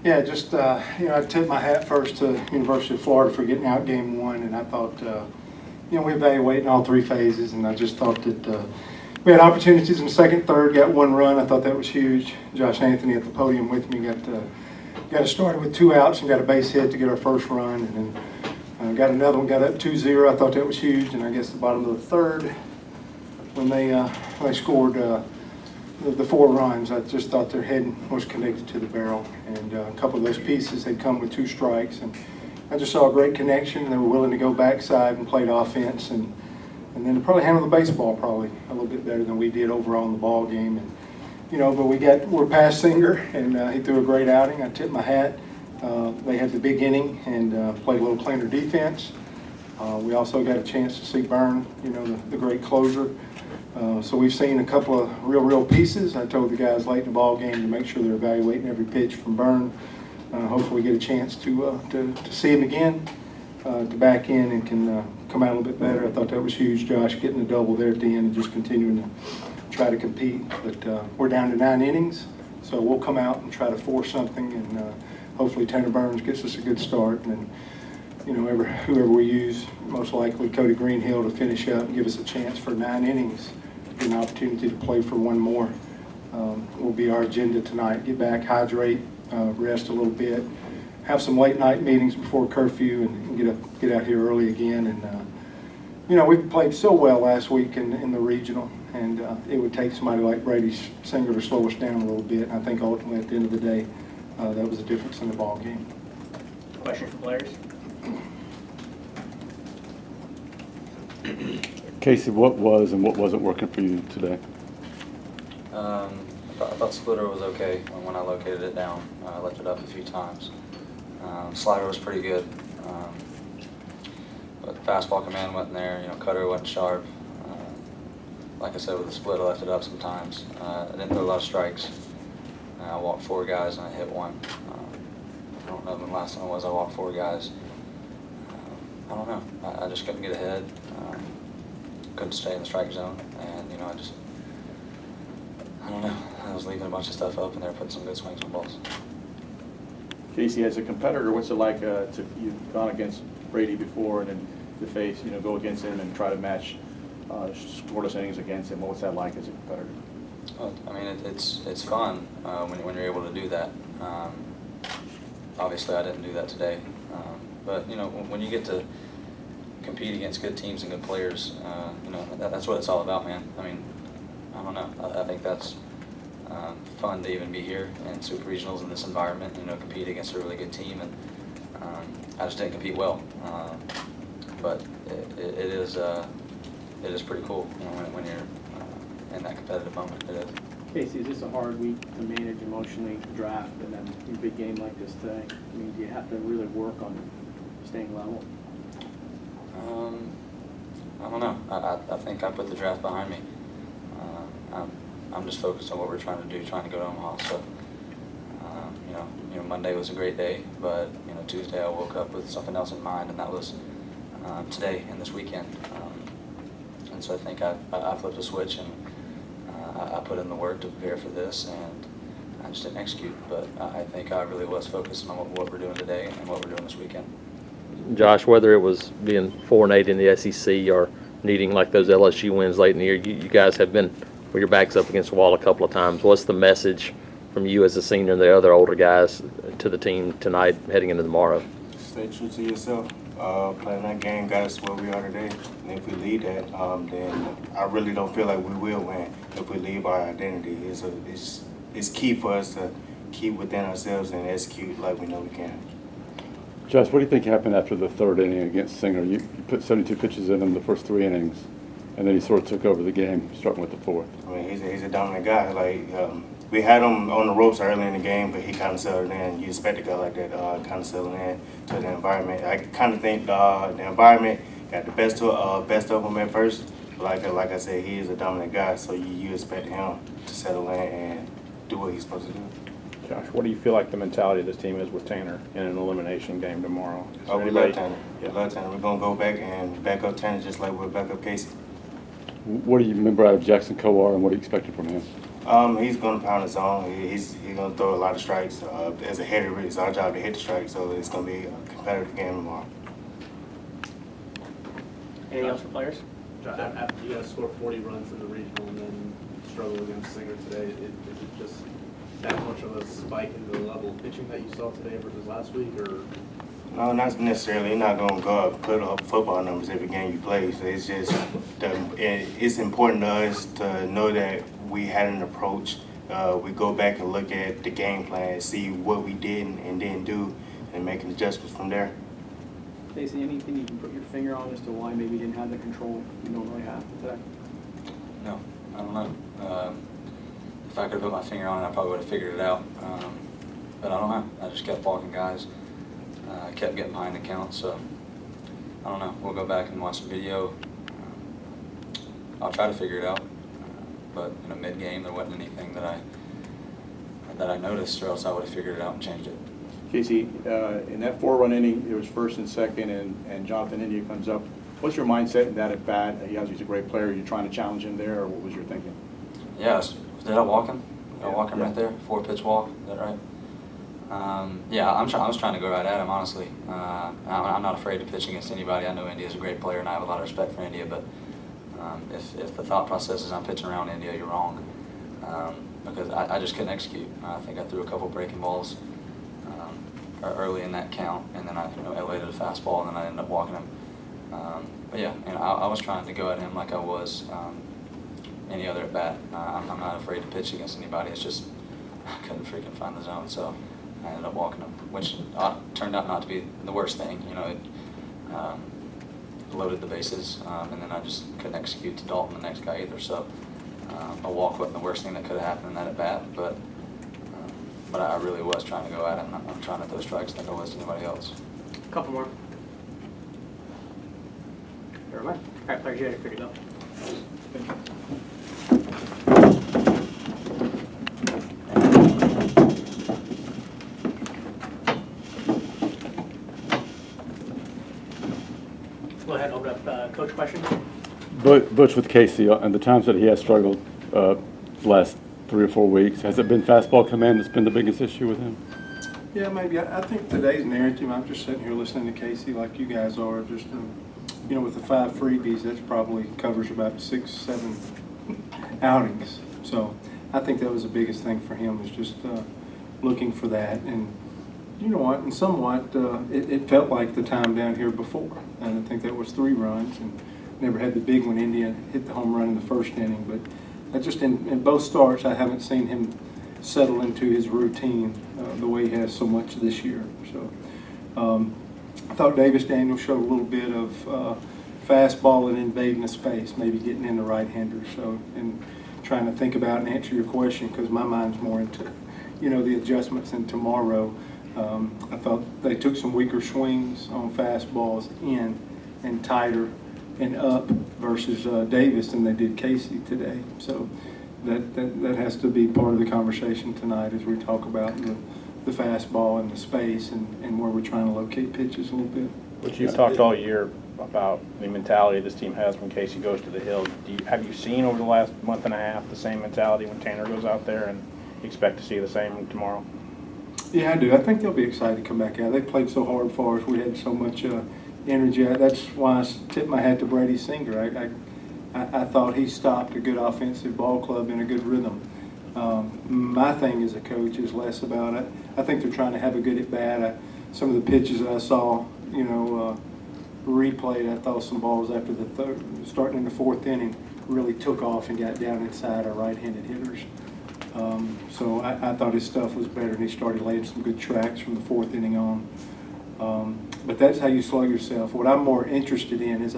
Yeah, just, I tipped my hat first to University of Florida for getting out game one, and I thought, we evaluating all three phases, and I just thought that we had opportunities in the second, third, got one run. I thought that was huge. Josh Anthony at the podium with me got us started with 2 outs and got a base hit to get our first run, and then got another one, got up 2-0. I thought that was huge, and I guess the bottom of the third, when they scored the 4 runs, I just thought their head was connected to the barrel, and a couple of those pieces had come with 2 strikes, and I just saw a great connection. They were willing to go backside and played offense, and then probably handled the baseball probably a little bit better than we did overall in the ball game. And but we're past Singer, and he threw a great outing. I tipped my hat. They had the big inning and played a little cleaner defense. We also got a chance to see Byrne, the great closer. So we've seen a couple of real pieces. I told the guys late in the ball game to make sure they're evaluating every pitch from Byrne. Hopefully we get a chance to see him again, to back in and can come out a little bit better. I thought that was huge, Josh, getting a double there at the end and just continuing to try to compete. But we're down to 9 innings, so we'll come out and try to force something, and hopefully Tanner Burns gets us a good start. And then, whoever we use, most likely Cody Greenhill to finish up and give us a chance for 9 innings, an opportunity to play for one more. Will be our agenda tonight. Get back, hydrate, rest a little bit, have some late night meetings before curfew, and get out here early again. And we played so well last week in the regional, and it would take somebody like Brady Singer to slow us down a little bit. I think ultimately at the end of the day, that was the difference in the ball game. Question for players? Casey, what was and what wasn't working for you today? I thought splitter was okay when I located it down. I left it up a few times. Slider was pretty good, but fastball command wasn't there. Cutter wasn't sharp. Like I said, with the split, I left it up sometimes. I didn't throw a lot of strikes. I walked 4 guys and I hit 1. I don't know when the last time I walked 4 guys. I don't know. I just couldn't get ahead. Couldn't stay in the strike zone, and I don't know. I was leaving a bunch of stuff up, and they were putting some good swings on balls. Casey, as a competitor, what's it like you've gone against Brady before, and then to face, go against him and try to match scoreless innings against him? What's that like as a competitor? Well, I mean, it's fun when you're able to do that. Obviously, I didn't do that today, but when you get to compete against good teams and good players, that's what it's all about, man. I mean, I don't know. I think that's fun to even be here in Super Regionals in this environment. Compete against a really good team, and I just didn't compete well. But it is pretty cool when you're in that competitive moment. It is. Casey, is this a hard week to manage emotionally, draft, and then a big game like this today? I mean, do you have to really work on staying level? I don't know. I think I put the draft behind me. I'm just focused on what we're trying to do, trying to go to Omaha. So, Monday was a great day, but Tuesday I woke up with something else in mind, and that was today and this weekend. And so I think I flipped a switch, and I put in the work to prepare for this, and I just didn't execute. But I think I really was focused on what we're doing today and what we're doing this weekend. Josh, whether it was being 4-8 in the SEC or needing like those LSU wins late in the year, you guys have been with your backs up against the wall a couple of times. What's the message from you as a senior and the other older guys to the team tonight heading into tomorrow? Stay true to yourself. Playing that game got us where we are today. And if we leave that, then I really don't feel like we will win if we leave our identity. It's key for us to keep within ourselves and execute like we know we can. Josh, what do you think happened after the 3rd inning against Singer? You put 72 pitches in him the first 3 innings, and then he sort of took over the game, starting with the 4th. I mean, he's a dominant guy. We had him on the ropes early in the game, but he kind of settled in. You expect a guy like that kind of settle in to the environment. I kind of think the environment got the best of him at first. But like I said, he is a dominant guy, so you expect him to settle in and do what he's supposed to do. Josh, what do you feel like the mentality of this team is with Tanner in an elimination game tomorrow? We love Tanner. Yeah, love Tanner. We're going to go back and back up Tanner just like we'll back up Casey. What do you remember out of Jackson Kowar, and what are you expecting from him? He's going to pound his own. He's going to throw a lot of strikes. As a hitter, it's our job to hit the strike, so it's going to be a competitive game tomorrow. Anything else for players? After you guys score 40 runs in the regional and then struggle against Singer today, is it just that much of a spike in the level of pitching that you saw today versus last week, or? No, not necessarily. You're not going to go up and put up football numbers every game you play. So it's just it's important to us to know that we had an approach. We go back and look at the game plan, see what we did and didn't do, and make an adjustments from there. Stacey, anything you can put your finger on as to why maybe you didn't have the control you normally have today? No, I don't know. If I could put my finger on it, I probably would have figured it out. But I don't know. I just kept walking guys. Kept getting behind the count, so I don't know. We'll go back and watch the video. I'll try to figure it out. But in a mid-game, there wasn't anything that I noticed, or else I would have figured it out and changed it. Casey, in that 4-run inning, it was first and second, and Jonathan India comes up. What's your mindset in that at bat? He's a great player. Are you trying to challenge him there, or what was your thinking? Yeah, did I walk him? Did I walk him Yeah. right there? 4-pitch walk, is that right? Yeah, I was trying to go right at him, honestly. I'm not afraid to pitch against anybody. I know India's a great player, and I have a lot of respect for India, but if the thought process is I'm pitching around India, you're wrong. Because I just couldn't execute. I think I threw a couple breaking balls early in that count, and then I elevated a fastball, and then I ended up walking him. But yeah, I was trying to go at him like I was any other at bat. I'm not afraid to pitch against anybody. It's just I couldn't freaking find the zone, so I ended up walking him, which turned out not to be the worst thing. It loaded the bases, and then I just couldn't execute to Dalton, the next guy, either. So a walk wasn't the worst thing that could have happened in that at bat, but I really was trying to go at him. I'm trying to throw strikes like I was to anybody else. A couple more. Never mind. All right, players, you had to figure it out. Go ahead and open up coach questions. Butch, with Casey, and the times that he has struggled the last 3 or 4 weeks, has it been fastball command that's been the biggest issue with him? Yeah, maybe. I think today's narrative, I'm just sitting here listening to Casey like you guys are, just, with the 5 freebies, that's probably covers about 6, 7 outings. So I think that was the biggest thing for him, was just looking for that. And you know what, and somewhat, it felt like the time down here before. And I think that was 3 runs, and never had the big one. India hit the home run in the first inning, but I just in both starts, I haven't seen him settle into his routine the way he has so much this year. So I thought Davis Daniel showed a little bit of fastball and invading the space, maybe getting in the right-hander. So, and trying to think about and answer your question, because my mind's more into, the adjustments in tomorrow. I thought they took some weaker swings on fastballs in and tighter and up versus Davis than they did Casey today. So that has to be part of the conversation tonight as we talk about the fastball and the space and where we're trying to locate pitches a little bit. But you've talked all year about the mentality this team has when Casey goes to the hill. Have you seen over the last month and a half the same mentality when Tanner goes out there, and you expect to see the same tomorrow? Yeah, I do. I think they'll be excited to come back out. They played so hard for us. We had so much energy. That's why I tipped my hat to Brady Singer. I thought he stopped a good offensive ball club in a good rhythm. My thing as a coach is less about it. I think they're trying to have a good at bat. Some of the pitches that I saw, replayed, I thought some balls after the third, starting in the 4th inning, really took off and got down inside our right-handed hitters. So I thought his stuff was better, and he started laying some good tracks from the 4th inning on. But that's how you slow yourself. What I'm more interested in is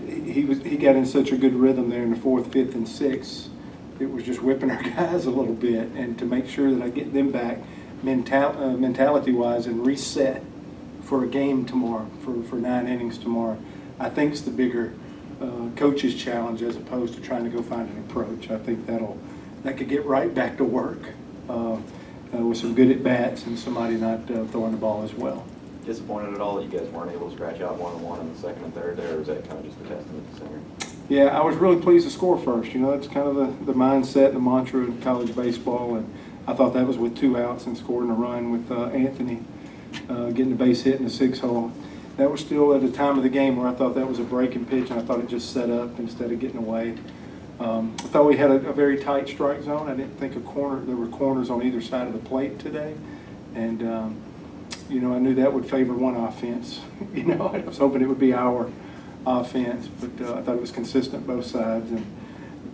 he got in such a good rhythm there in the 4th, 5th, and 6th. It was just whipping our guys a little bit, and to make sure that I get them back mentality-wise and reset for a game tomorrow, for 9 innings tomorrow, I think is the bigger coach's challenge, as opposed to trying to go find an approach. I think that could get right back to work with some good at bats and somebody not throwing the ball as well. Disappointed at all that you guys weren't able to scratch out 1-on-1 in the 2nd and 3rd there, or is that kind of just a testament to Singer? Yeah, I was really pleased to score first. You know, that's kind of the mindset, the mantra in college baseball, and I thought that was with 2 outs and scoring a run with Anthony getting the base hit in the 6-hole. That was still at a time of the game where I thought that was a breaking pitch, and I thought it just set up instead of getting away. I thought we had a very tight strike zone. I didn't think there were corners on either side of the plate today, and you know, I knew that would favor one offense. You know, I was hoping it would be our offense, but I thought it was consistent both sides. And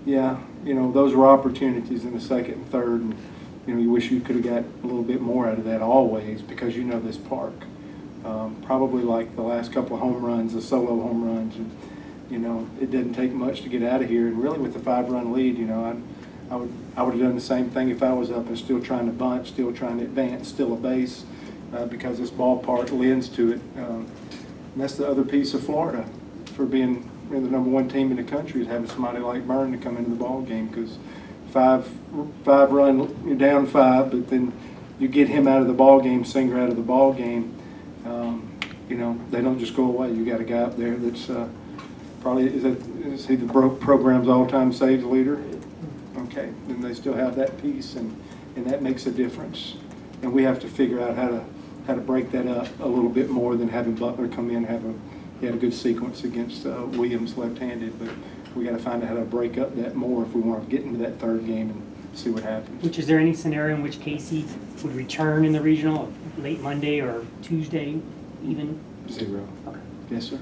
yeah, you know, those were opportunities in the second and third, and you know, you wish you could have got a little bit more out of that always, because you know this park. Probably like the last couple of home runs, the solo home runs, and you know, it didn't take much to get out of here. And really, with the 5-run lead, you know, I would have done the same thing if I was up and still trying to bunt, still trying to advance, still a base, because this ballpark lends to it. And that's the other piece of Florida for being the #1 team in the country, is having somebody like Byrne to come into the ball game, because five run, you're down 5, but then you get him out of the ball game, Singer out of the ball game. You know, they don't just go away. You got a guy up there that's probably is he the program's all-time saves leader? Okay, then they still have that piece, and that makes a difference. And we have to figure out how to break that up a little bit more than having Butler come in. He had a good sequence against Williams left-handed, but we got to find out how to break up that more if we want to get into that third game and see what happens. Which, is there any scenario in which Casey would return in the regional late Monday or Tuesday even? 0. Okay. Yes, sir.